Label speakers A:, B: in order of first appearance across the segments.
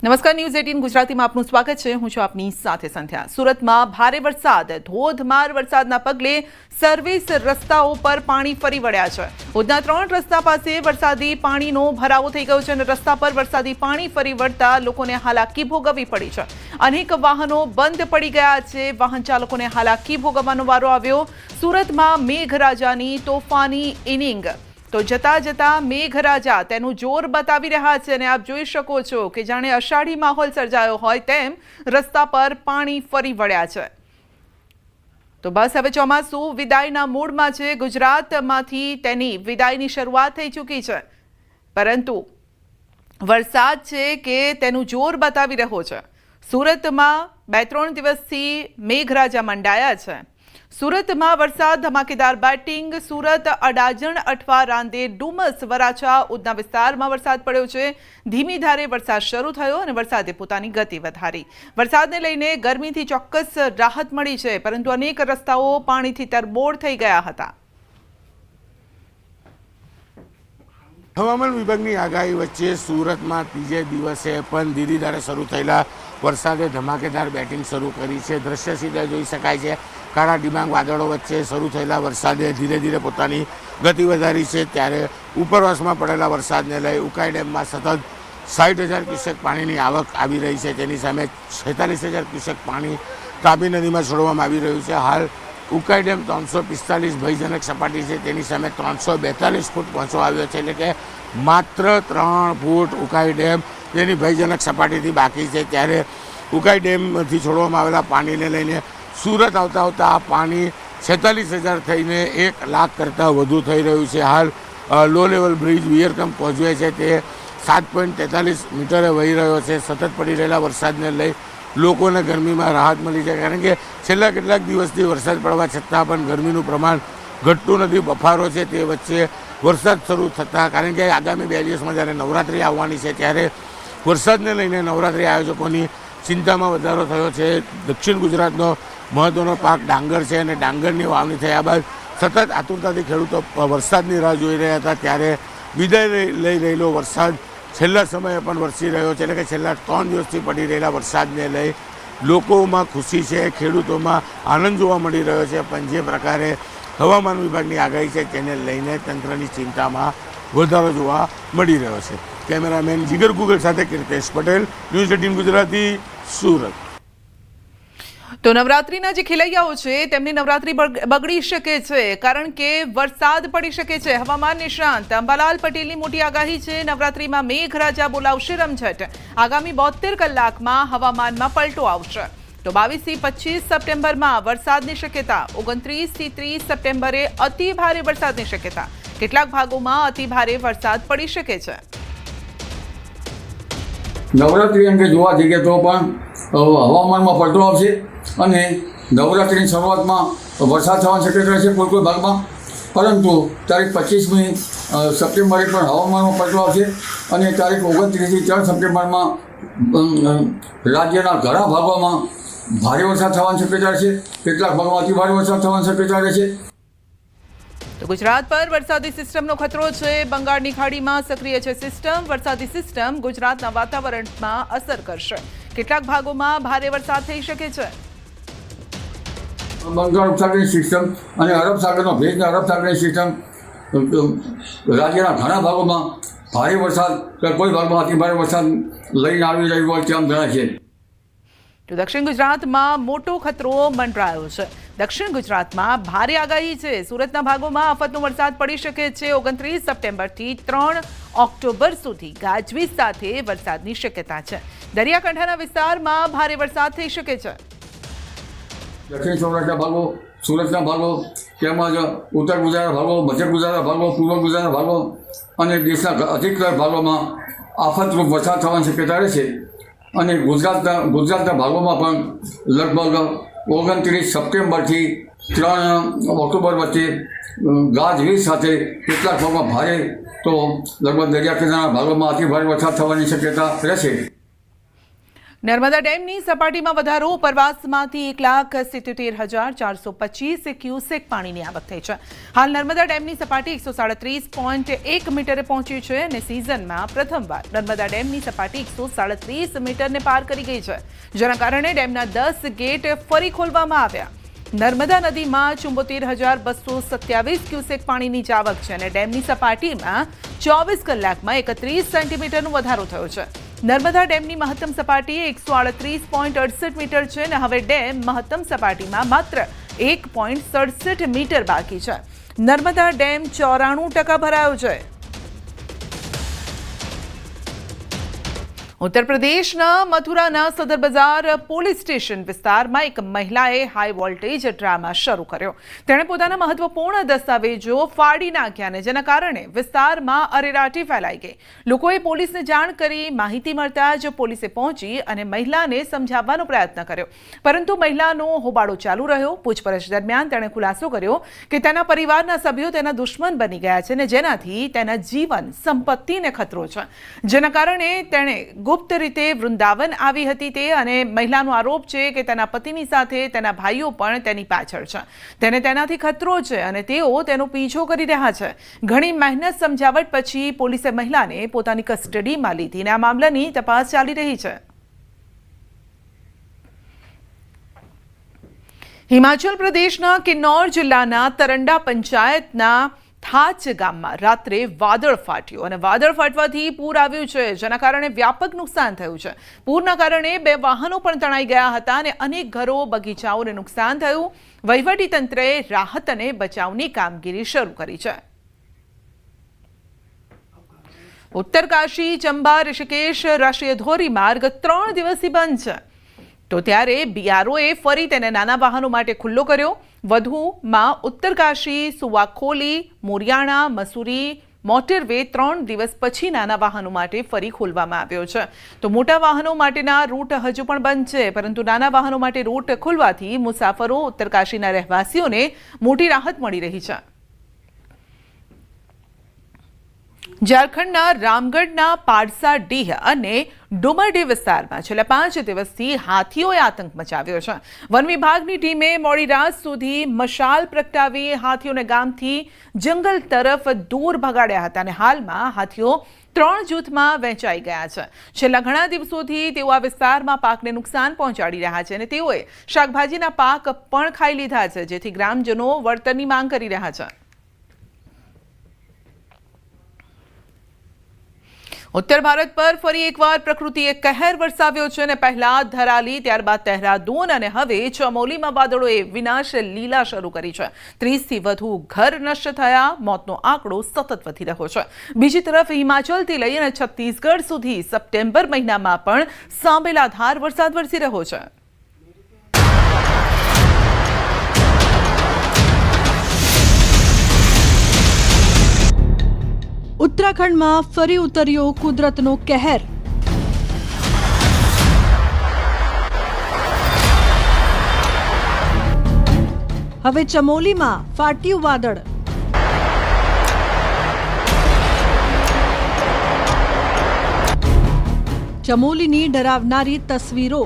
A: નમસ્કાર, ન્યૂઝ 18 ગુજરાતીમાં આપનું સ્વાગત છે. હું છું આપની સાથે સંધ્યા. સુરતમાં ભારે વરસાદ, ધોધમાર વરસાદના પગલે સર્વિસ રસ્તાઓ પર પાણી ફરી વળ્યા છે. ઉધના 3 રસ્તા પાસે વરસાદી પાણીનો ભરાવો થઈ ગયો છે અને રસ્તા પર વરસાદી પાણી ફરી વળતા લોકોને હાલાકી ભોગવવી પડી છે. અનેક વાહનો બંધ પડી ગયા છે. વાહન ચાલકોને હાલાકી ભોગવવાનો વારો આવ્યો. સુરતમાં મેઘરાજાની તોફાની ઇનિંગ. તો જતા જતા મેઘરાજા તેનું જોર બતાવી રહ્યા છે અને આપ જોઈ શકો છો કે જાણે અષાઢી માહોલ સર્જાયો હોય તેમ રસ્તા પર પાણી ફરી વળ્યા છે. તો બસ હવે ચોમાસું વિદાયના મૂડમાં છે. ગુજરાતમાંથી તેની વિદાયની શરૂઆત થઈ ચૂકી છે, પરંતુ વરસાદ છે કે તેનું જોર બતાવી રહ્યો છે. સુરતમાં 2-3 દિવસથી મેઘરાજા મંડાયા છે. સુરતમાં વરસાદ, ધમાકેદાર બેટિંગ. સુરત, અડાજણ, અઠવા, રાંદેર, ડુમસ, વરાછા, ઉધના વિસ્તારમાં વરસાદ પડ્યો છે. ધીમી ધારે વરસાદ શરૂ થયો અને વરસાદે પોતાની ગતિ વધારી. વરસાદને લઈને ગરમીથી ચોક્કસ રાહત મળી છે, પરંતુ અનેક રસ્તાઓ પાણીથી તરબોળ થઈ ગયા હતા.
B: હવામાન વિભાગની આગાહી વચ્ચે સુરતમાં ત્રીજે દિવસે પણ ધીરી ધારે શરૂ થયેલા વરસાદે ધમાકેદાર બેટિંગ શરૂ કરી છે. દ્રશ્ય સીધા જોઈ શકાય છે. કાળા ડિબાંગ વાદળો વચ્ચે શરૂ થયેલા વરસાદે ધીરે ધીરે પોતાની ગતિ વધારી છે. ત્યારે ઉપરવાસમાં પડેલા વરસાદને લઈ ઉકાઈ ડેમમાં સતત 60,000 ક્યુસેક પાણીની આવક આવી રહી છે. તેની સામે 46,000 ક્યુસેક પાણી તાપી નદીમાં છોડવામાં આવી રહ્યું છે. હાલ ઉકાઈ ડેમ 345 ભયજનક સપાટી છે, તેની સામે 342 ફૂટ પહોંચો આવ્યો છે. એટલે કે માત્ર 3 ફૂટ ઉકાઈ ડેમ તેની ભયજનક સપાટીથી બાકી છે. ત્યારે ઉકાઈ ડેમથી છોડવામાં આવેલા પાણીને લઈને સુરત આવતા આ પાણી 46,000 થઈને 1 લાખ કરતાં વધુ થઈ રહ્યું છે. હાલ લો લેવલ બ્રિજ વિયરકમ પહોંચવે છે તે 7.43 મીટરે વહી રહ્યો છે. સતત પડી રહેલા વરસાદને લઈ લોકોને ગરમીમાં રાહત મળી છે, કારણ કે છેલ્લા કેટલાક દિવસથી વરસાદ પડવા છતાં પણ ગરમીનું પ્રમાણ ઘટતું નથી. બફારો છે તે વચ્ચે વરસાદ શરૂ થતાં, કારણ કે આગામી 2 દિવસમાં જ્યારે નવરાત્રિ આવવાની છે ત્યારે વરસાદને લઈને નવરાત્રિ આયોજકોની ચિંતામાં વધારો થયો છે. દક્ષિણ ગુજરાતનો મહત્વનો પાક ડાંગર છે અને ડાંગરની વાવણી થયા બાદ સતત આતુરતાથી ખેડૂતો વરસાદની રાહ જોઈ રહ્યા હતા. ત્યારે વિદાય લઈ રહેલો વરસાદ છેલ્લા સમયે પણ વરસી રહ્યો છે. એટલે કે છેલ્લા 3 દિવસથી પડી રહેલા વરસાદને લઈ લોકોમાં ખુશી છે, ખેડૂતોમાં આનંદ જોવા મળી રહ્યો છે. પણ જે પ્રકારે હવામાન વિભાગની આગાહી છે તેને લઈને તંત્રની ચિંતામાં વધારો જોવા મળી રહ્યો છે. કેમેરામેન જીગર ગુગલ સાથે કીર્તેશ પટેલ, ન્યૂઝ 18 ગુજરાતી, સુરત.
A: તો નવરાત્રીના જે ખેલૈયાઓ છે તેમની નવરાત્રી બગડી શકે છે, કારણ કે વરસાદ પડી શકે છે. હવામાન નિષ્ણાંત અંબાલાલ પટેલની મોટી આગાહી છે. નવરાત્રીમાં મેઘરાજા બોલાવશે રમઝટ. આગામી 72 કલાકમાં હવામાનમાં પલટો આવશે. તો 22 થી 25 સપ્ટેમ્બરમાં વરસાદની શક્યતા. 29 થી 30 સપ્ટેમ્બરે અતિ ભારે વરસાદની શક્યતા. કેટલાક ભાગોમાં અતિ ભારે વરસાદ પડી શકે છે.
C: નવરાત્રી અંગે જોવા જઈએ તો પણ હવામાનમાં પલટો આવશે અને નવરાત્રિની શરૂઆતમાં વરસાદ થવાની શક્યતા છે કોઈ ભાગમાં, પરંતુ તારીખ 25મી સપ્ટેમ્બરે પણ હવામાનમાં પલટો આવશે અને તારીખ 29 થી 3 સપ્ટેમ્બરમાં રાજ્યના ઘણા ભાગોમાં ભારે વરસાદ થવાની શક્યતા છે. કેટલાક ભાગોમાં અતિ ભારે વરસાદ થવાની શક્યતા રહેશે.
A: તો ગુજરાત પર વરસાદી સિસ્ટમનો ખતરો છે. બંગાળની ખાડીમાં સક્રિય છે સિસ્ટમ. વરસાદી સિસ્ટમ ગુજરાતના વાતાવરણમાં અસર કરશે. કેટલાક ભાગોમાં ભારે વરસાદ થઈ શકે છે.
C: બંગાળ ઉપસાગરની સિસ્ટમ અને અરબ સાગરનો ભેજ, અરબ સાગરની સિસ્ટમ રાજ્યના ઘણા ભાગોમાં ભારે વરસાદ, કોઈ ભાગમાં અતિ ભારે વરસાદ લઈને આવી રહ્યું હોય તેમ જણાય છે.
A: તો દક્ષિણ ગુજરાતમાં મોટો ખતરો મંડરાયો છે. દક્ષિણ ગુજરાતમાં ભારે આગાહી છે. સુરતના ભાગોમાં આફતનો વરસાદ પડી શકે છે. 29 સપ્ટેમ્બરથી 3 ઓક્ટોબર સુધી ગાજવીજ સાથે વરસાદની શક્યતા છે. દરિયાકાંઠાના વિસ્તારમાં ભારે વરસાદ થઈ શકે છે.
C: દક્ષિણ સૌરાષ્ટ્રના ભાગો, સુરતના ભાગો, તેમજ ઉત્તર ગુજરાતના ભાગો, મધ્ય ગુજરાતના ભાગો, પૂર્વ ગુજરાતના ભાગો અને દેશના અધિકતર ભાગોમાં આફતરૂપ વરસાદ થવાની શક્યતા રહેશે. અને ગુજરાતના ભાગોમાં પણ લગભગ 29 સપ્ટેમ્બરથી 3 ઓક્ટોબર વચ્ચે ગાજવીજ સાથે કેટલાક ભાગમાં ભારે તો લગભગ દરિયાકાંઠાના ભાગોમાં અતિ ભારે વરસાદ થવાની શક્યતા રહેશે.
A: નર્મદા ડેમની સપાટીમાં વધારો, ઉપરવાસમાંથી 1,77,425 ક્યુસેક પાણીની આવક થઈ છે. હાલ નર્મદા ડેમની સપાટી 137.1 મીટરે પહોંચી છે અને સિઝનમાં પ્રથમવાર નર્મદા ડેમની સપાટી 137 મીટરને પાર કરી ગઈ છે, જેના કારણે ડેમના 10 ગેટ ફરી ખોલવામાં આવ્યા. નર્મદા નદીમાં 74,227 ક્યુસેક પાણીની આવક છે અને ડેમની સપાટીમાં 24 કલાકમાં 31 સેન્ટીમીટરનો વધારો થયો છે. નર્મદા ડેમની મહત્તમ સપાટી 138.68 મીટર છે અને હવે ડેમ મહત્તમ સપાટીમાં માત્ર 1.67 મીટર બાકી છે. નર્મદા ડેમ 94% ભરાયો છે. ઉત્તર પ્રદેશના મથુરાના સદર બજાર પોલીસ સ્ટેશન વિસ્તારમાં એક મહિલાએ હાઈ વોલ્ટેજ ડ્રામા શરૂ કર્યો. તેણે પોતાના મહત્વપૂર્ણ દસ્તાવેજો ફાડી નાખ્યા અને જેના કારણે વિસ્તારમાં અરેરાટી ફેલાઈ ગઈ. લોકોએ પોલીસને જાણ કરી. માહિતી મળતા જ પોલીસે પહોંચી અને મહિલાને સમજાવવાનો પ્રયત્ન કર્યો, પરંતુ મહિલાનો હોબાળો ચાલુ રહ્યો. પૂછપરછ દરમિયાન તેણે ખુલાસો કર્યો કે તેના પરિવારના સભ્યો તેના દુશ્મન બની ગયા છે અને જેનાથી તેના જીવન સંપત્તિને ખતરો છે, જેના કારણે તેણે ગુપ્ત રીતે વૃંદાવન આવી હતી તે અને મહિલાનો આરોપ છે કે તેના પતિની સાથે તેના ભાઈઓ પણ તેની પાછળ છે. તેને તેનાથી ખતરો છે અને તેઓ તેનો પીછો કરી રહ્યા છે. ઘણી મહેનત સમજાવટ પછી પોલીસે મહિલાને પોતાની કસ્ટડીમાં લીધી અને આ મામલાની તપાસ ચાલી રહી છે. હિમાચલ પ્રદેશના કિન્નૌર જિલ્લાના તરંડા પંચાયતના થાચ ગામમાં રાત્રે વાદળ ફાટ્યું અને વાદળ ફાટવાથી પૂર આવ્યું છે, જેના કારણે વ્યાપક નુકસાન થયું છે. પૂરના કારણે 2 વાહનો પણ તણાઈ ગયા હતા અને અનેક ઘરો, બગીચાઓને નુકસાન થયું. વહીવટીતંત્રએ રાહત અને બચાવની કામગીરી શરૂ કરી છે. ઉત્તરકાશી ચંબા ઋષિકેશ રાષ્ટ્રીય ધોરીમાર્ગ 3 દિવસથી બંધ છે, તો ત્યારે BROએ ફરી તેને નાના વાહનો માટે ખુલ્લો કર્યો. વધુમાં ઉત્તરકાશી, સુવાખોલી, મોરિયાણા, મસૂરી મોટરવે 3 દિવસ પછી નાના વાહનો માટે ફરી ખોલવામાં આવ્યો છે. તો મોટા વાહનો માટેના રૂટ હજુ પણ બંધ છે, પરંતુ નાના વાહનો માટે રૂટ ખુલવાથી મુસાફરો, ઉત્તરકાશીના રહેવાસીઓને મોટી રાહત મળી રહી છે. ઝારખંડના રામગઢના પારસાડીહ અને ડુમરડી વિસ્તારમાં છેલ્લા 5 દિવસથી હાથીઓએ આતંક મચાવ્યો છે. વન વિભાગની ટીમે મોડી રાત સુધી મશાલ પ્રગટાવી હાથીઓને ગામથી જંગલ તરફ દૂર ભગાડ્યા હતા અને હાલમાં હાથીઓ 3 જૂથમાં વહેંચાઈ ગયા છે. છેલ્લા ઘણા દિવસોથી તેઓ આ વિસ્તારમાં પાકને નુકસાન પહોંચાડી રહ્યા છે અને તેઓએ શાકભાજીના પાક પણ ખાઈ લીધા છે, જેથી ગ્રામજનો વળતરની માંગ કરી રહ્યા છે. ઉત્તર ભારત પર ફરી એકવાર પ્રકૃતિએ કહેર વરસાવ્યો છે અને પહેલા ધરાલી, ત્યારબાદ દહેરાદૂન અને હવે ચમોલીમાં વાદળોએ વિનાશ લીલા શરૂ કરી છે. 30થી વધુ ઘર નષ્ટ થયા. મોતનો આંકડો સતત વધી રહ્યો છે. બીજી તરફ હિમાચલથી લઈ અને છત્તીસગઢ સુધી સપ્ટેમ્બર મહિનામાં પણ સાંભેલાધાર વરસાદ વરસી રહ્યો છે.
D: ઉત્તરાખંડમાં ફરી ઉતર્યો કુદરતનો કહેર. હવે ચમોલીમાં ફાટ્યું વાદળ. ચમોલીની ડરાવનારી તસવીરો.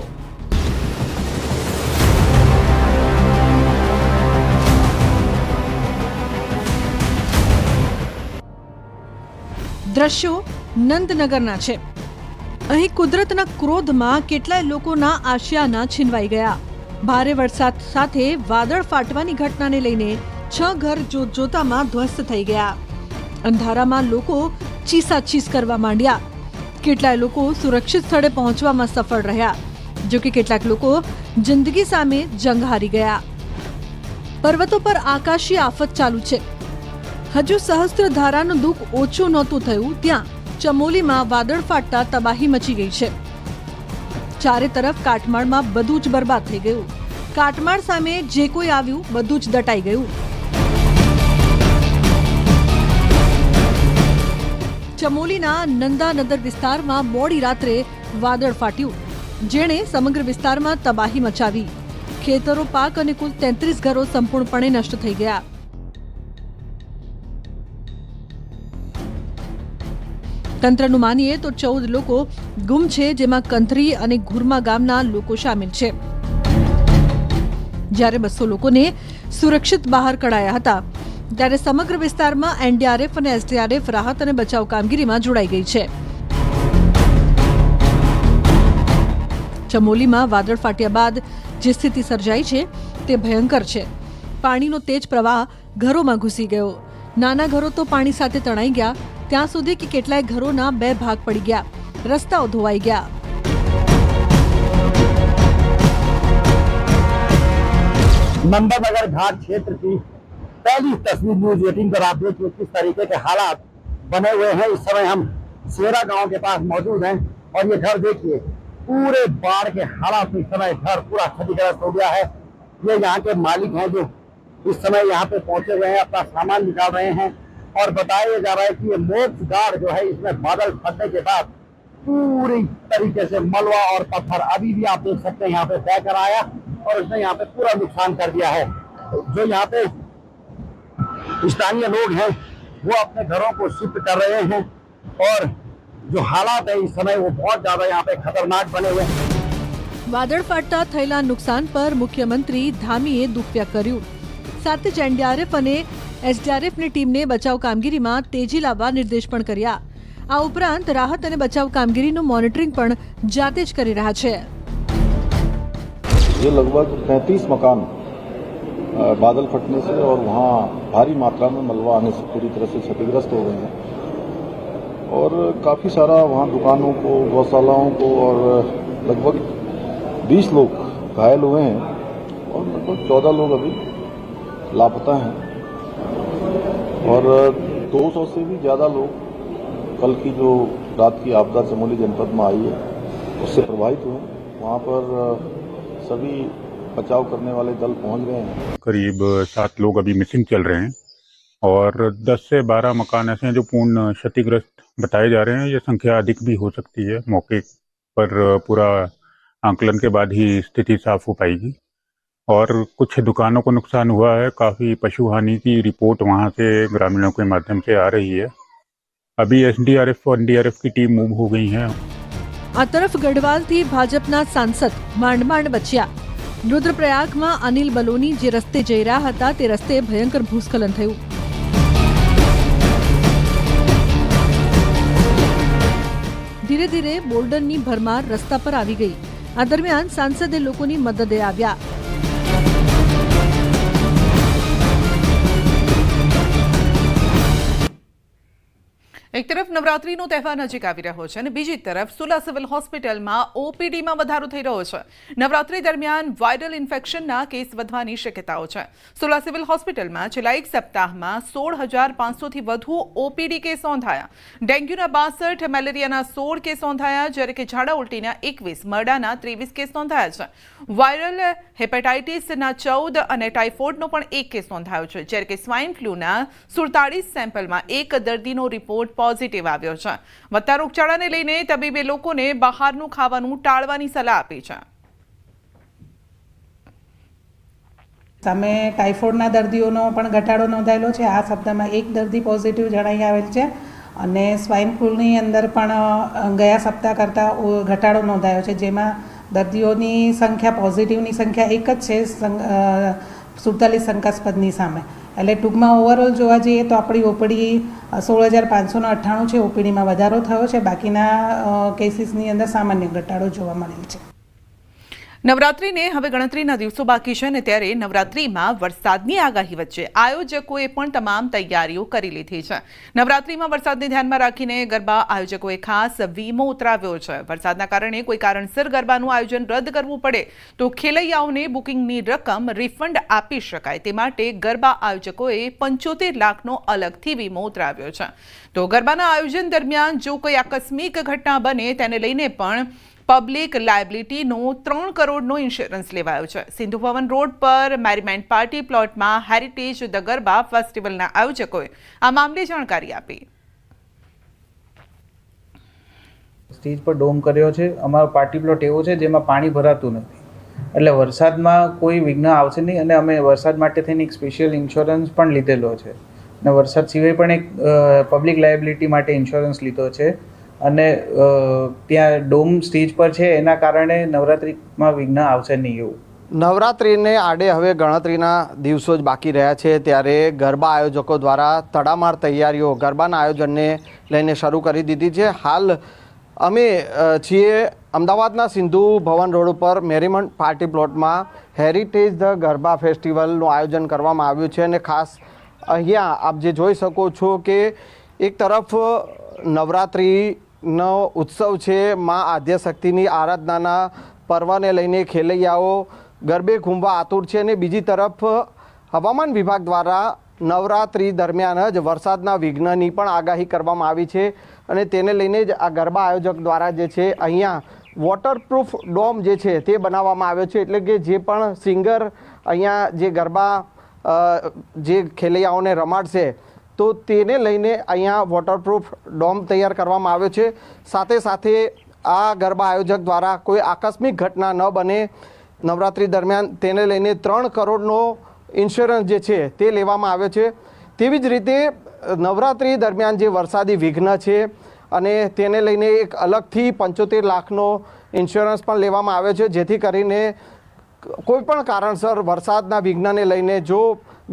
D: દ્રશ્યો નંદનગરના છે. અહીં કુદરતના ક્રોધમાં કેટલાય લોકોના આશિયાના છીનવાઈ ગયા. ભારે વરસાદ સાથે વાદળ ફાટવાની ઘટનાને લઈને 6 ઘર જોતજોતામાં ધ્વસ્ત થઈ ગયા. અંધારામાં લોકો ચીસાચીસ કરવા માંડ્યા. કેટલાય લોકો સુરક્ષિત સ્થળે પહોંચવામાં સફળ રહ્યા, જો કે કેટલાક લોકો જિંદગી સામે જંગ હારી ગયા. પર્વતો પર આકાશી આફત ચાલુ છે. હજુ સહસ્ત્રધારાનું દુઃખ ઓછું નહોતું થયું ત્યાં ચમોલીમાં વાદળ ફાટતા તબાહી મચી ગઈ છે. ચારે તરફ કાટમાળમાં બધું જ બરબાદ થઈ ગયું. કાટમાળ સામે જે કોઈ આવ્યું બધું જ દટાઈ ગયું. ચમોલીના નંદાનદર વિસ્તારમાં મોડી રાત્રે વાદળ ફાટ્યું, જેણે સમગ્ર વિસ્તારમાં તબાહી મચાવી. ખેતરો, પાક અને કુલ 33 ઘરો સંપૂર્ણપણે નષ્ટ થઈ ગયા. તંત્રનું માનીએ તો 14 લોકો ગુમ છે, જેમાં કંથરી અને ઘુરમા ગામના લોકો શામેલ છે, જ્યારે 200 લોકોને સુરક્ષિત બહાર કઢાયા હતા। ત્યારે સમગ્ર વિસ્તારમાં એનડીઆરએફ અને એસડીઆરએફ રાહત અને બચાવ કામગીરીમાં જોડાઈ ગઈ છે। ચમોલીમાં વાદળ ફાટ્યા બાદ જે સ્થિતિ સર્જાઈ છે તે ભયંકર છે। પાણીનો તેજ પ્રવાહ ઘરોમાં ઘૂસી ગયો। નાના ઘરો તો પાણી સાથે તણાઈ ગયા, ત્યાં સુધી કે કેટલાય ઘરોના 2 ભાગ પડી ગયા, રસ્તાઓ ધોવાઈ ગયા।
E: नंदनगर घाट क्षेत्र की पहली तस्वीर न्यूज 18 पर आप देखिए किस तरीके के हालात बने हुए हैं। इस समय हम सेरा गांव के पास मौजूद हैं और ये घर देखिए पूरे बाढ़ के हालात में इस समय घर पूरा क्षतिग्रस्त हो गया है। ये यहाँ के मालिक हैं जो इस समय यहाँ पे पहुंचे हुए हैं, अपना सामान निकाल रहे हैं और बताया जा रहा है कि ये मोक्ष गार्ड जो है इसमें बादल फटने के बाद पूरी तरीके से मलबा और पत्थर अभी भी आप देख सकते हैं यहाँ पे बह कर आया और उसने यहाँ पे पूरा नुकसान कर दिया है। जो यहाँ पे स्थानीय लोग हैं वो अपने घरों को शिफ्ट कर रहे हैं और जो हालात है इस समय वो बहुत ज्यादा यहाँ पे खतरनाक बने हुए हैं।
D: વાદળ ફાટતા થયેલા નુકસાન પર મુખ્યમંત્રી ધામીએ દુઃખ વ્યક્ત કર્યું। સાથે જ એનડીઆરએફ અને એસડીઆરએફની ટીમને બચાવ કામગીરીમાં તેજી લાવવા નિર્દેશ પણ કર્યા। આ ઉપરાંત રાહત અને બચાવ કામગીરીનું મોનિટરિંગ પણ જાતે જ કરી રહ્યા છે।
F: ये लगभग 35 मकान बादल फटने से और वहाँ भारी मात्रा में मलबा आने से पूरी तरह से क्षतिग्रस्त हो गए हैं और काफ़ी सारा वहाँ दुकानों को, गौशालाओं को और लगभग 20 लोग घायल हुए हैं और लगभग 14 लोग अभी लापता हैं और 200 से भी ज़्यादा लोग कल की जो रात की आपदा चमोली जनपद में आई है उससे प्रभावित हुए। वहाँ पर सभी बचाव करने वाले दल पहुँच गए हैं।
G: करीब 7 लोग अभी मिसिंग चल रहे हैं और 10 से 12 मकान ऐसे हैं जो पूर्ण क्षतिग्रस्त बताए जा रहे हैं। ये संख्या अधिक भी हो सकती है, मौके पर पूरा आंकलन के बाद ही स्थिति साफ हो पाएगी। और कुछ दुकानों को नुकसान हुआ है, काफ़ी पशु हानि की रिपोर्ट वहाँ से ग्रामीणों के माध्यम से आ रही है। अभी एसडीआरएफ और एनडीआरएफ की टीम मूव हो गई हैं।
D: આ તરફ ગઢવાલથી ભાજપના સાંસદ માંડ બચ્યા। રુદ્રપ્રયાગમાં અનિલ બલોની જે રસ્તે જઈ રહ્યા હતા તે રસ્તે ભયંકર ભૂસ્ખલન થયું। ધીરે ધીરે બોલ્ડરની ભરમાર રસ્તા પર આવી ગઈ। આ દરમિયાન સાંસદે લોકોની મદદે આવ્યા।
A: એક તરફ નવરાત્રીનો તહેવાર નજીક આવી રહ્યો છે અને બીજી તરફ સુલા સિવિલ હોસ્પિટલમાં ઓપીડીમાં વધારો થઈ રહ્યો છે। નવરાત્રી દરમિયાન વાયરલ ઇન્ફેક્શનના કેસ વધવાની શક્યતાઓ છે। સુલા સિવિલ હોસ્પિટલમાં છેલ્લા એક સપ્તાહમાં 16,500થી વધુ ઓપીડી કેસ નોંધાયા। ડેન્ગ્યુના 62, મેલેરિયાના 16 કેસ નોંધાયા, જ્યારે કે ઝાડા ઉલટીના 21, મરડાના 23 કેસ નોંધાયા છે। વાયરલ હેપેટાઇટિસના 14 અને ટાઇફોઇડનો પણ 1 કેસ નોંધાયો છે, જ્યારે કે સ્વાઇન ફ્લૂના 47 સેમ્પલમાં 1 દર્દીનો રિપોર્ટ પોઝિટિવ આવ્યો છે। વધતા રોગચાળાને લઈને તબીબે લોકોને બહારનું ખાવાનું ટાળવાની સલાહ આપી છે।
H: સામે ટાઇફોઇડના દર્દીઓનો પણ ઘટાડો નોંધાયેલો છે। આ સપ્તાહમાં 1 દર્દી પોઝિટિવ જણાઈ આવેલ છે અને સ્વાઇન ફ્લૂની અંદર પણ ગયા સપ્તાહ કરતાં ઘટાડો નોંધાયો છે, જેમાં દર્દીઓની સંખ્યા પોઝિટિવની સંખ્યા એક જ છે 47 શંકાસ્પદની સામે। એટલે ટૂંકમાં ઓવરઓલ જોવા જઈએ તો આપણી ઓપીડી 16,598 છે, ઓપીડીમાં વધારો થયો છે, બાકીના કેસીસની અંદર સામાન્ય ઘટાડો જોવા મળેલ છે।
A: નવરાત્રીને હવે ગણતરીના દિવસો બાકી છે અને ત્યારે નવરાત્રીમાં વરસાદની આગાહી વચ્ચે આયોજકોએ પણ તમામ તૈયારીઓ કરી લીધી છે। નવરાત્રીમાં વરસાદને ધ્યાનમાં રાખીને ગરબા આયોજકોએ ખાસ વીમો ઉતરાવ્યો છે। વરસાદના કારણે કોઈ કારણસર ગરબાનું આયોજન રદ કરવું પડે તો ખેલૈયાઓને બુકિંગની રકમ રિફંડ આપી શકાય તે માટે ગરબા આયોજકોએ 75 લાખનો અલગથી વીમો ઉતરાવ્યો છે। તો ગરબાના આયોજન દરમિયાન જો કોઈ આકસ્મિક ઘટના બને તેને લઈને પણ પબ્લિક લાયબિલિટીનો 3 કરોડનો ઇન્સ્યોરન્સ લેવાયો છે। સિંધુ ભવન રોડ પર મેરીમેન્ટ પાર્ટી પ્લોટમાં હેરિટેજ ધ ગરબા ફેસ્ટિવલના આયોજકોએ આ મામલે જાણકારી આપી।
I: સ્ટેજ પર ડોમ કર્યો છે। અમારો પાર્ટી પ્લોટ એવો છે જેમાં પાણી ભરાતું નથી, એટલે વરસાદમાં કોઈ વિઘ્ન આવશે નહીં અને અમે વરસાદ માટે થઈને એક સ્પેશિયલ ઇન્સ્યોરન્સ પણ લીધેલો છે। અને વરસાદ સિવાય પણ એક પબ્લિક લાયબિલિટી માટે ઇન્સ્યોરન્સ લીધો છે અને ત્યાં ડોમ સ્ટેજ પર છે એના કારણે નવરાત્રિમાં વિઘ્ન આવશે નહીં એવું.
E: નવરાત્રિને આડે હવે ગણતરીના દિવસો જ બાકી રહ્યા છે ત્યારે ગરબા આયોજકો દ્વારા તડામાર તૈયારીઓ ગરબાના આયોજનને લઈને શરૂ કરી દીધી છે. હાલ અમે છીએ અમદાવાદના સિંધુ ભવન રોડ ઉપર મેરીમન્ટ પાર્ટી પ્લોટમાં હેરિટેજ ધ ગરબા ફેસ્ટિવલનું આયોજન કરવામાં આવ્યું છે અને ખાસ અહીંયા આપ જે જોઈ શકો છો કે એક તરફ નવરાત્રિનો ઉત્સવ છે, મા આદ્યશક્તિની આરાધનાના પર્વને લઈને ખેલૈયાઓ ગરબે ઘૂમવા આતુર છે અને બીજી તરફ હવામાન વિભાગ દ્વારા નવરાત્રિ દરમિયાન જ વરસાદના વિઘ્નની પણ આગાહી કરવામાં આવી છે અને તેને લઈને જ આ ગરબા આયોજક દ્વારા જે છે અહીંયા વોટરપ્રૂફ ડોમ જે છે તે બનાવવામાં આવ્યો છે. એટલે કે જે પણ સિંગર અહીંયા જે ગરબા જે ખેલૈયાઓને રમાડશે તો તેને લઈને અહીંયા વોટરપ્રૂફ ડોમ તૈયાર કરવામાં આવ્યો છે. સાથે સાથે આ ગરબા આયોજક દ્વારા કોઈ આકસ્મિક ઘટના ન બને નવરાત્રિ દરમિયાન તેને લઈને 3 કરોડનો ઇન્સ્યોરન્સ જે છે તે લેવામાં આવ્યો છે. તેવી જ રીતે નવરાત્રિ દરમિયાન જે વરસાદી વિઘ્ન છે અને તેને લઈને એક અલગથી 75 લાખનો ઇન્સ્યોરન્સ પણ લેવામાં આવ્યો છે, જેથી કરીને કોઈ પણ કારણસર વરસાદના વિઘ્નને લઈને જો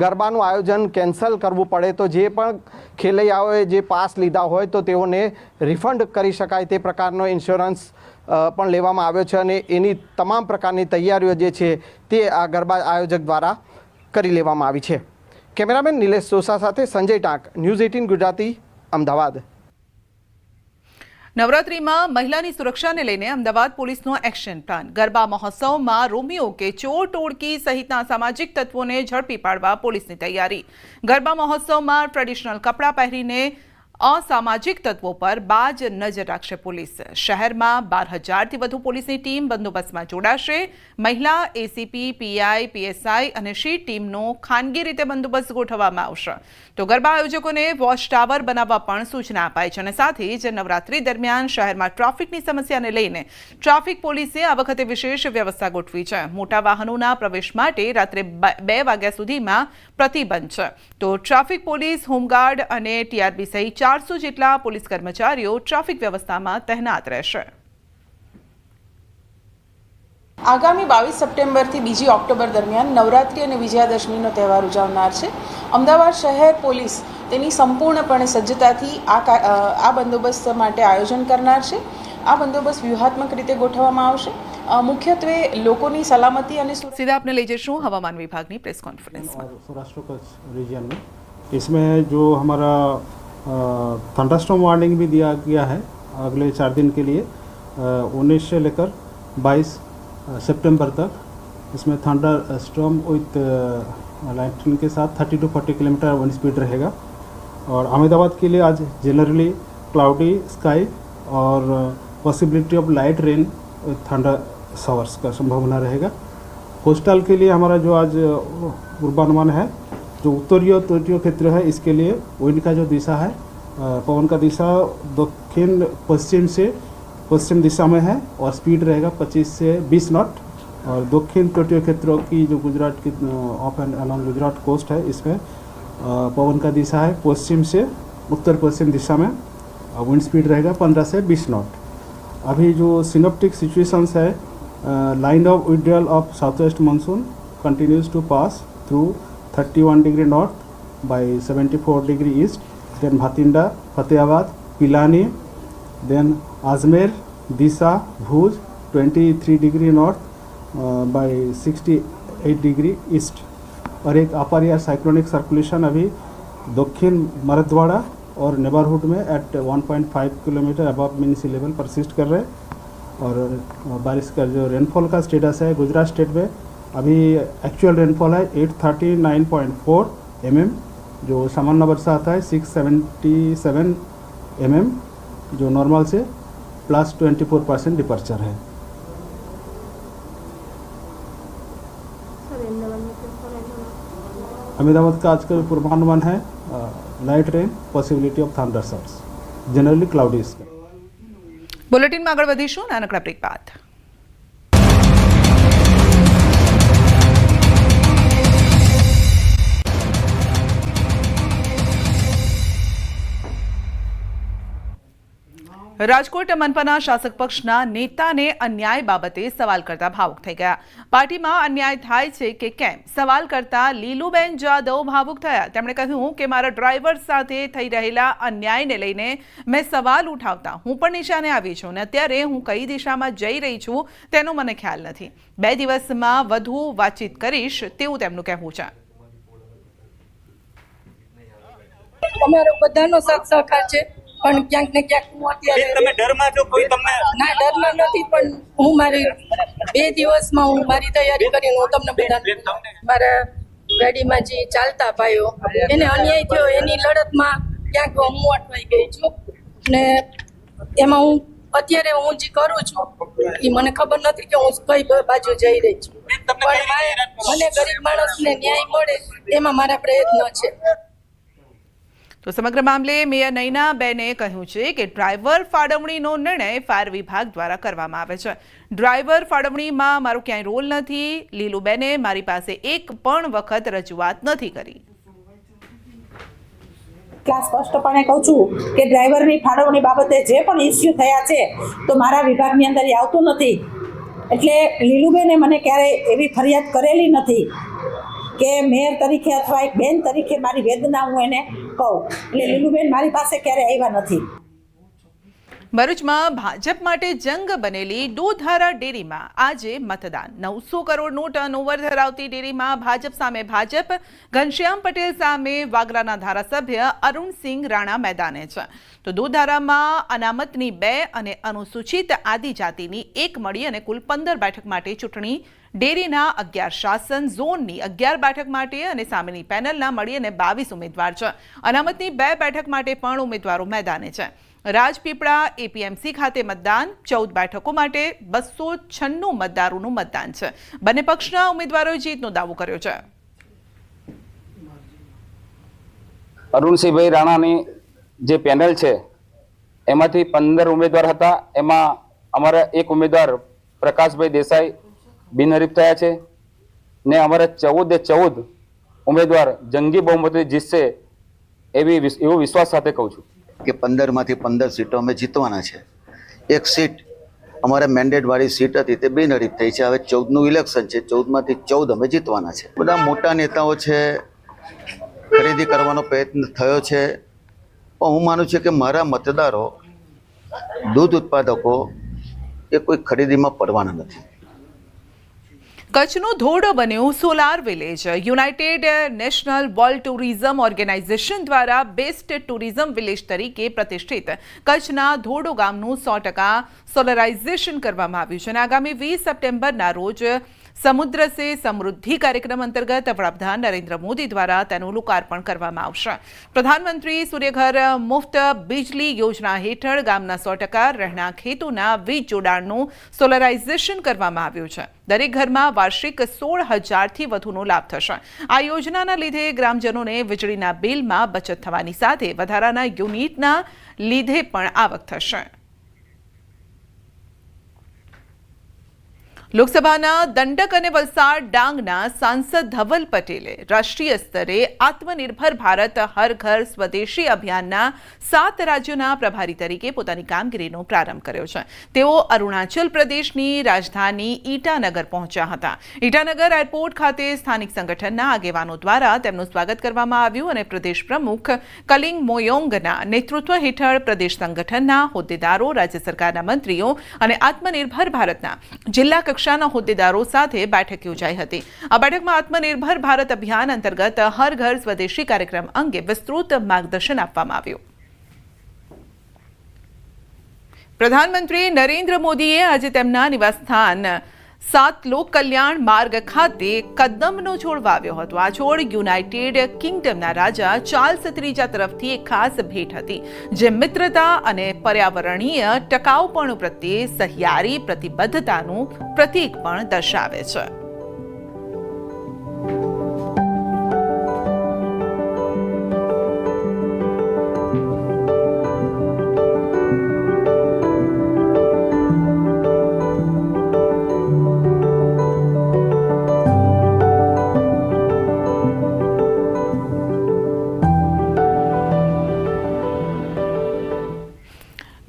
E: ગરબાનું આયોજન કેન્સલ કરવું પડે તો જે પણ ખેલૈયાઓએ જે પાસ લીધા હોય તો તેઓને રિફંડ કરી શકાય તે પ્રકારનો ઇન્સ્યોરન્સ પણ લેવામાં આવ્યો છે અને એની તમામ પ્રકારની તૈયારીઓ જે છે તે આ ગરબા આયોજક દ્વારા કરી લેવામાં આવી છે. કેમેરામેન નિલેશ સોસા સાથે સંજય ટાંક, ન્યૂઝ 18 ગુજરાતી, અમદાવાદ.
A: નવરાત્રિમાં મહિલાની સુરક્ષાને લઈને અમદાવાદ પોલીસનો એક્શન પ્લાન. ગરબા મહોત્સવમાં રોમિયો કે ચોર ટોળકી સહિતના સામાજિક તત્વોને ઝડપી પાડવા પોલીસની તૈયારી. ગરબા મહોત્સવમાં ટ્રેડિશનલ કપડાં પહેરીને અસામાજિક તત્વો પર બાજ નજર રાખશે પોલીસ. શહેરમાં 12,000થી વધુ પોલીસની ટીમ બંદોબસ્તમાં જોડાશે. મહિલા એસીપી, પીઆઈ, પીએસઆઈ અને શી ટીમનો ખાનગી રીતે બંદોબસ્ત ગોઠવવામાં આવશે. તો ગરબા આયોજકોને વોચ ટાવર બનાવવા પણ સૂચના અપાઈ છે અને સાથે જ નવરાત્રી દરમિયાન શહેરમાં ટ્રાફિકની સમસ્યાને લઈને ટ્રાફિક પોલીસે આ વખતે વિશેષ વ્યવસ્થા ગોઠવી છે. મોટા વાહનોના પ્રવેશ માટે રાત્રે 2 વાગ્યા સુધીમાં પ્રતિબંધ છે. તો ટ્રાફિક પોલીસ, હોમગાર્ડ અને ટીઆરબી સહિત 400 જેટલા પોલીસ કર્મચારીઓ ટ્રાફિક વ્યવસ્થામાં તહેનાત રહેશે.
J: આગામી 22 સપ્ટેમ્બરથી 2 ઓક્ટોબર દરમિયાન નવરાત્રિ અને વિજયાદશમીનો તહેવાર ઉજવનાર છે. અમદાવાદ શહેર પોલીસ તેની સંપૂર્ણપણે સજ્જતાથી આ બંદોબસ્ત માટે આયોજન કરનાર છે. આ બંદોબસ્ત વ્યૂહાત્મક રીતે ગોઠવવામાં આવશે. મુખ્યત્વે લોકોની સલામતી અને
A: સીધા આપને લઈ જઈશું હવામાન વિભાગની પ્રેસ કોન્ફરન્સમાં.
K: सौराष्ट्र कच्छ रीजन में इसमें जो हमारा थंडरस्टॉर्म वार्निंग भी दिया गया है अगले 4 दिन के लिए 19 से लेकर 22 सितंबर तक. इसमें थंडर स्टॉर्म विथ लाइटनिंग के साथ 30 to 40 किलोमीटर वन स्पीड रहेगा. और अहमदाबाद के लिए आज जनरली क्लाउडी स्काई और possibility of light rain with thunder showers का संभावना रहेगा. कोस्टल के लिए हमारा जो आज पूर्वानुमान है, जो उत्तरीय और तटीय क्षेत्र है, इसके लिए विंड का जो दिशा है, पवन का दिशा दक्षिण पश्चिम से पश्चिम दिशा में है और स्पीड रहेगा 25 से 20 नॉट. और दक्षिण तटीय क्षेत्रों की जो गुजरात की off and along Gujarat coast है, इसमें पवन का दिशा है पश्चिम से उत्तर पश्चिम दिशा में. विंड स्पीड रहेगा 15 से 20 नॉट. अभी जो सिनोप्टिक सिचुएशंस है, line of withdrawal of south west monsoon continues to pass through 31 degree north by 74 degree east, then Bathinda, Fatehabad, Pilani, then Ajmer, Deesa, Bhuj 23 degree north by 68 degree east. और एक अपर एयर साइक्लोनिक सर्कुलेशन अभी दक्षिण मराठवाड़ा और नेबरहुड में एट 1.5 किलोमीटर अबव मीन सी level persist कर रहे हैं. और बारिश का जो रेनफॉल का स्टेटस है गुजरात स्टेट में, अभी एक्चुअल रेनफॉल है 839.4 mm, जो सामान्य वर्षा आता है 677 mm, जो नॉर्मल से +24% डिपर्चर है. अहमदाबाद का आज का पूर्वानुमान है light rain, possibility of thunder showers, generally cloudy sky.
A: બુલેટિનમાં આગળ વધીશું નાનકડા બ્રેક બાદ. રાજકોટ મનપાના શાસક પક્ષના નેતાને અન્યાય બાબતે સવાલ કરતા ભાવુક થઈ ગયા. પાર્ટીમાં અન્યાય થાય છે કે કેમ સવાલ કરતા લીલુબેન જાદવ ભાવુક થયા. તેમણે કહ્યું કે મારા ડ્રાઈવર સાથે થઈ રહેલા અન્યાયને લઈને મેં સવાલ ઉઠાવતા હું પણ નિશાને આવી છું અને અત્યારે હું કઈ દિશામાં જઈ રહી છું તેનો મને ખ્યાલ નથી. 2 દિવસમાં વધુ વાતચીત કરીશ તેવું તેમનું કહેવું છે.
L: અમારો બધાનો સાથ સહકાર છે, પણ ક્યાંક ને ક્યાંક હું અત્યારે
M: તમે ડરમાં છો? કોઈ તમને
L: ના ડરમાં નથી, પણ હું મારી 2 દિવસમાં હું મારી તૈયારી કરીને હું તમને બધા મારા ગાડીમાં જે ચાલતા ભાઈઓ એને અન્યાય થયો એની લડતમાં ક્યાંક હું અટવાઈ ગઈ છું ને એમાં હું અત્યારે હું જે કરું છું એ મને ખબર નથી કે હું કઈ બાજુ જઈ રહી છું, પણ મને ગરીબ માણસને ન્યાય મળે એમાં મારા પ્રયત્નો છે.
A: તો સમગ્ર મામલે મેયર નયનાબેને કહ્યું છે કે ડ્રાઈવર ફાળવણીનો નિર્ણય ફાયર વિભાગ દ્વારા કરવામાં આવે છે. ડ્રાઈવર ફાળવણીમાં મારો ક્યાંય રોલ નથી. લીલુબેને મારી પાસે એક પણ વખત રજૂઆત નથી કરી.
N: સ્પષ્ટપણે કહું છું કે ડ્રાઈવરની ફાળવણી બાબતે જે પણ ઇસ્યુ થયા છે તો મારા વિભાગની અંદર એ આવતું નથી. એટલે લીલુબેને મને ક્યારેય એવી ફરિયાદ કરેલી નથી કે મેયર તરીકે અથવા એક બેન તરીકે મારી વેદના હું એને કહું. એટલે લીલુબેન મારી પાસે ક્યારેય આવ્યા નથી.
A: ભરૂચમાં ભાજપ માટે જંગ બનેલી દૂધધારા ડેરીમાં આજે મતદાન. 900 કરોડનું ટર્નઓવર ધરાવતી ડેરીમાં ભાજપ સામે ભાજપ, ઘનશ્યામ પટેલ સામે વાગરાના ધારાસભ્ય અરુણસિંહ રાણા મેદાને છે. તો દૂધધારામાં અનામતની 2 અને અનુસૂચિત આદિજાતિની 1 મળી અને કુલ 15 બેઠક માટે ચૂંટણી. ડેરીના 11 શાસન ઝોનની 11 બેઠક માટે અને સામેની પેનલના મળી અને 22 ઉમેદવાર છે. અનામતની 2 બેઠક માટે પણ ઉમેદવારો મેદાને છે. રાજપીપળા એપીએમસી ખાતે મતદાન. 14 બેઠકો માટે 296 મતદારોનું મતદાન છે. બંને પક્ષના ઉમેદવારોએ જીતનો દાવો કર્યો છે.
O: અરુણસિંહભાઈ રાણાની જે પેનલ છે એમાંથી 15 ઉમેદવાર હતા. એમાં અમારા એક ઉમેદવાર પ્રકાશભાઈ દેસાઈ બિનહરીફ થયા છે ને અમારા 14 ઉમેદવાર જંગી બહુમતી જીતશે એવો વિશ્વાસ સાથે કહું છું
P: કે 15માંથી 15 સીટો અમે જીતવાના છે. એક સીટ અમારે મેન્ડેટ વાળી સીટ હતી તે બિનહરીફ થઈ છે. હવે 14નું ઇલેક્શન છે, 14માંથી 14 અમે જીતવાના છે. બધા મોટા નેતાઓ છે, ખરીદી કરવાનો પ્રયત્ન થયો છે, પણ હું માનું છું કે મારા મતદારો દૂધ ઉત્પાદકો એ કોઈ ખરીદીમાં પડવાના નથી.
A: કચ્છનો ધોરડો બન્યો solar village. United national world tourism organisation દ્વારા બેસ્ટ ટુરિઝમ વિલેજ તરીકે પ્રતિષ્ઠિત કચ્છના ધોરડો ગામનું 100% સોલરાઇઝેશન કરવામાં આવ્યું છે અને આગામી 20 સપ્ટેમ્બરના રોજ સમુદ્ર સે સમૃદ્ધિ કાર્યક્રમ અંતર્ગત વડાપ્રધાન નરેન્દ્ર મોદી દ્વારા તેનું લોકાર્પણ કરવામાં આવશે. પ્રધાનમંત્રી સૂર્યઘર મુફ્ત બિજલી યોજના હેઠળ ગામના 100% રહેણાંક હેતુના વીજ જોડાણનું સોલરાઇઝેશન કરવામાં આવ્યું છે. દરેક ઘરમાં વાર્ષિક 16,000થી વધુનો લાભ થશે. આ યોજનાના લીધે ગ્રામજનોને વીજળીના બિલમાં બચત થવાની સાથે વધારાના યુનિટના લીધે પણ આવક થશે. લોકસભાના દંડક અને વલસાડ ડાંગના સાંસદ ધવલ પટેલે રાષ્ટ્રીય સ્તરે આત્મનિર્ભર ભારત હર ઘર સ્વદેશી અભિયાનના 7 રાજ્યોના પ્રભારી તરીકે પોતાની કામગીરીનો પ્રારંભ કર્યો છે. તેઓ અરુણાચલ પ્રદેશની રાજધાની ઈટાનગર પહોંચ્યા હતા. ઈટાનગર એરપોર્ટ ખાતે સ્થાનિક સંગઠનના આગેવાનો દ્વારા તેમનું સ્વાગત કરવામાં આવ્યું અને પ્રદેશ પ્રમુખ કલિંગ મોયોંગના નેતૃત્વ હેઠળ પ્રદેશ સંગઠનના હોદ્દેદારો, રાજ્ય સરકારના મંત્રીઓ અને આત્મનિર્ભર ભારતના જિલ્લા કક્ષાના હોદ્દેદારો સાથે બેઠક યોજાઈ હતી. આ બેઠકમાં આત્મનિર્ભર ભારત અભિયાન અંતર્ગત હર ઘર સ્વદેશી કાર્યક્રમ અંગે વિસ્તૃત માર્ગદર્શન આપવામાં આવ્યું. પ્રધાનમંત્રી નરેન્દ્ર મોદીએ આજે તેમના નિવાસસ્થાન 7 લોક કલ્યાણ માર્ગ ખાતે કદમનો છોડ વાવ્યો હતો. આ છોડ યુનાઇટેડ કિંગડમના રાજા ચાર્લ્સ ત્રીજા તરફથી એક ખાસ ભેટ હતી, જે મિત્રતા અને પર્યાવરણીય ટકાઉપણું પ્રત્યે સહિયારી પ્રતિબદ્ધતાનું પ્રતીક પણ દર્શાવે છે.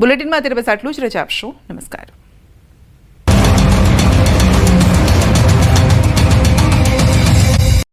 A: બુલેટિનમાં અત્યારે બસ આટલું જ. રજા આપશો. નમસ્કાર.